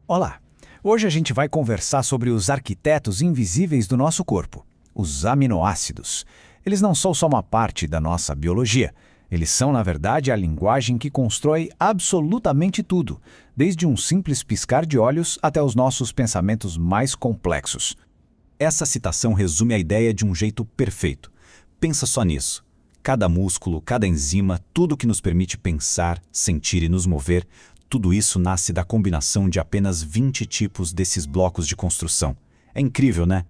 Olá! Hoje a gente vai conversar sobre os arquitetos invisíveis do nosso corpo, os aminoácidos. Eles não são só uma parte da nossa biologia. Eles são, na verdade, a linguagem que constrói absolutamente tudo, desde um simples piscar de olhos até os nossos pensamentos mais complexos. Essa citação resume a ideia de um jeito perfeito. Pensa só nisso. Cada músculo, cada enzima, tudo que nos permite pensar, sentir e nos mover, tudo isso nasce da combinação de apenas 20 tipos desses blocos de construção. É incrível, né?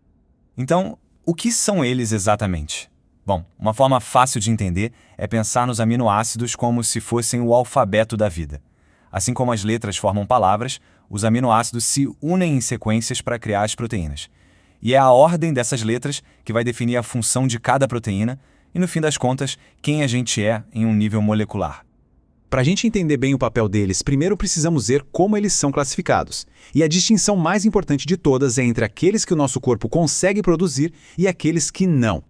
Então, o que são eles exatamente? Bom, uma forma fácil de entender é pensar nos aminoácidos como se fossem o alfabeto da vida. Assim como as letras formam palavras, os aminoácidos se unem em sequências para criar as proteínas. E é a ordem dessas letras que vai definir a função de cada proteína e, no fim das contas, quem a gente é em um nível molecular. Para a gente entender bem o papel deles, primeiro precisamos ver como eles são classificados. E a distinção mais importante de todas é entre aqueles que o nosso corpo consegue produzir e aqueles que não.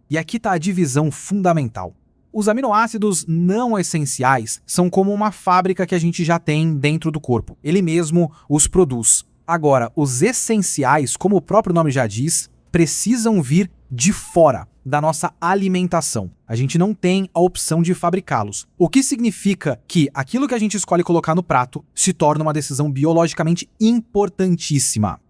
E aqui está a divisão fundamental. Os aminoácidos não essenciais são como uma fábrica que a gente já tem dentro do corpo. Ele mesmo os produz. Agora, os essenciais, como o próprio nome já diz, precisam vir de fora da nossa alimentação. A gente não tem a opção de fabricá-los. O que significa que aquilo que a gente escolhe colocar no prato se torna uma decisão biologicamente importantíssima.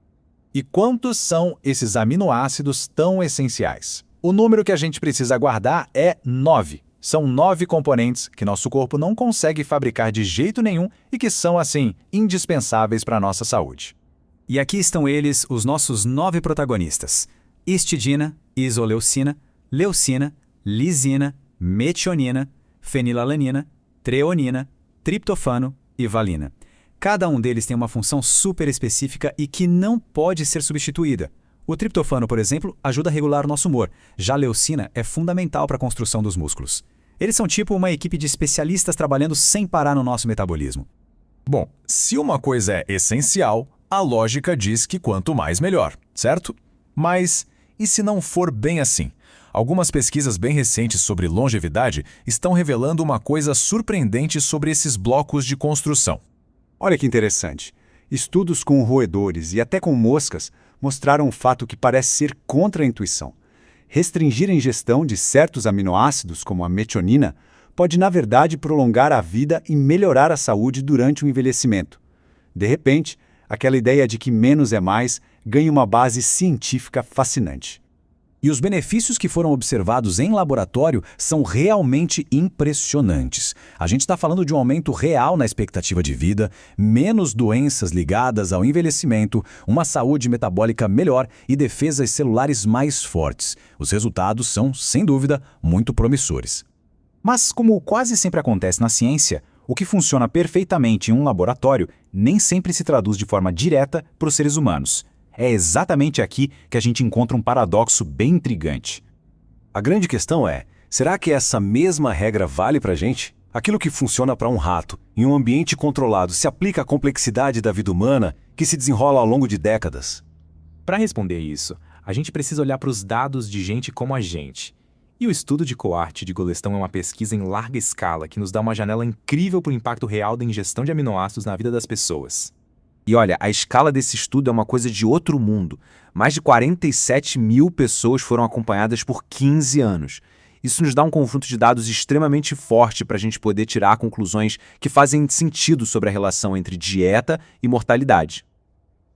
E quantos são esses aminoácidos tão essenciais? O número que a gente precisa guardar é 9. São 9 componentes que nosso corpo não consegue fabricar de jeito nenhum e que são, assim, indispensáveis para a nossa saúde. E aqui estão eles, os nossos 9 protagonistas: histidina, isoleucina, leucina, lisina, metionina, fenilalanina, treonina, triptofano e valina. Cada um deles tem uma função super específica e que não pode ser substituída. O triptofano, por exemplo, ajuda a regular o nosso humor. Já a leucina é fundamental para a construção dos músculos. Eles são tipo uma equipe de especialistas trabalhando sem parar no nosso metabolismo. Bom, se uma coisa é essencial, a lógica diz que quanto mais melhor, certo? Mas e se não for bem assim? Algumas pesquisas bem recentes sobre longevidade estão revelando uma coisa surpreendente sobre esses blocos de construção. Olha que interessante. Estudos com roedores e até com moscas mostraram um fato que parece ser contra a intuição. Restringir a ingestão de certos aminoácidos, como a metionina, pode, na verdade, prolongar a vida e melhorar a saúde durante o envelhecimento. De repente, aquela ideia de que menos é mais ganha uma base científica fascinante. E os benefícios que foram observados em laboratório são realmente impressionantes. A gente está falando de um aumento real na expectativa de vida, menos doenças ligadas ao envelhecimento, uma saúde metabólica melhor e defesas celulares mais fortes. Os resultados são, sem dúvida, muito promissores. Mas, como quase sempre acontece na ciência, o que funciona perfeitamente em um laboratório nem sempre se traduz de forma direta para os seres humanos. É exatamente aqui que a gente encontra um paradoxo bem intrigante. A grande questão é, será que essa mesma regra vale para a gente? Aquilo que funciona para um rato, em um ambiente controlado, se aplica à complexidade da vida humana que se desenrola ao longo de décadas? Para responder isso, a gente precisa olhar para os dados de gente como a gente. E o estudo de coorte de Goldstone é uma pesquisa em larga escala que nos dá uma janela incrível para o impacto real da ingestão de aminoácidos na vida das pessoas. E olha, a escala desse estudo é uma coisa de outro mundo. Mais de 47 mil pessoas foram acompanhadas por 15 anos. Isso nos dá um conjunto de dados extremamente forte para a gente poder tirar conclusões que fazem sentido sobre a relação entre dieta e mortalidade.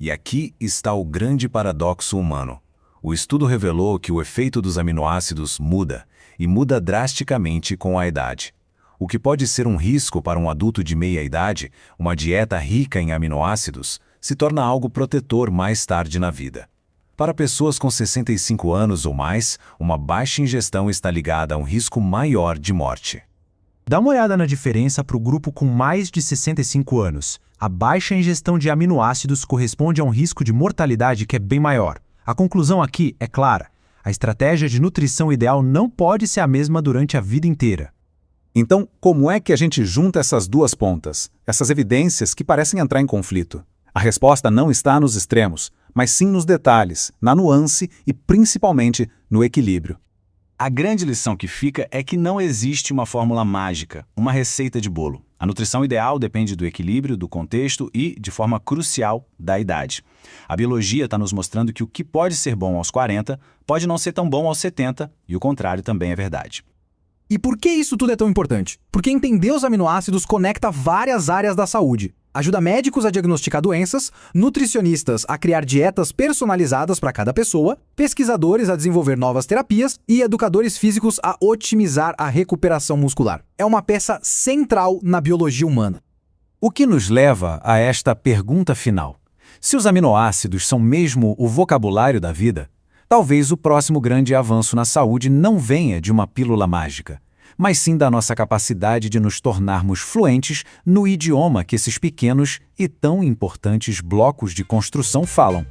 E aqui está o grande paradoxo humano. O estudo revelou que o efeito dos aminoácidos muda, e muda drasticamente com a idade. O que pode ser um risco para um adulto de meia idade, uma dieta rica em aminoácidos, se torna algo protetor mais tarde na vida. Para pessoas com 65 anos ou mais, uma baixa ingestão está ligada a um risco maior de morte. Dá uma olhada na diferença para o grupo com mais de 65 anos. A baixa ingestão de aminoácidos corresponde a um risco de mortalidade que é bem maior. A conclusão aqui é clara. A estratégia de nutrição ideal não pode ser a mesma durante a vida inteira. Então, como é que a gente junta essas duas pontas, essas evidências que parecem entrar em conflito? A resposta não está nos extremos, mas sim nos detalhes, na nuance e principalmente no equilíbrio. A grande lição que fica é que não existe uma fórmula mágica, uma receita de bolo. A nutrição ideal depende do equilíbrio, do contexto e, de forma crucial, da idade. A biologia está nos mostrando que o que pode ser bom aos 40 pode não ser tão bom aos 70, e o contrário também é verdade. E por que isso tudo é tão importante? Porque entender os aminoácidos conecta várias áreas da saúde. Ajuda médicos a diagnosticar doenças, nutricionistas a criar dietas personalizadas para cada pessoa, pesquisadores a desenvolver novas terapias e educadores físicos a otimizar a recuperação muscular. É uma peça central na biologia humana. O que nos leva a esta pergunta final. Se os aminoácidos são mesmo o vocabulário da vida, talvez o próximo grande avanço na saúde não venha de uma pílula mágica, mas sim da nossa capacidade de nos tornarmos fluentes no idioma que esses pequenos e tão importantes blocos de construção falam.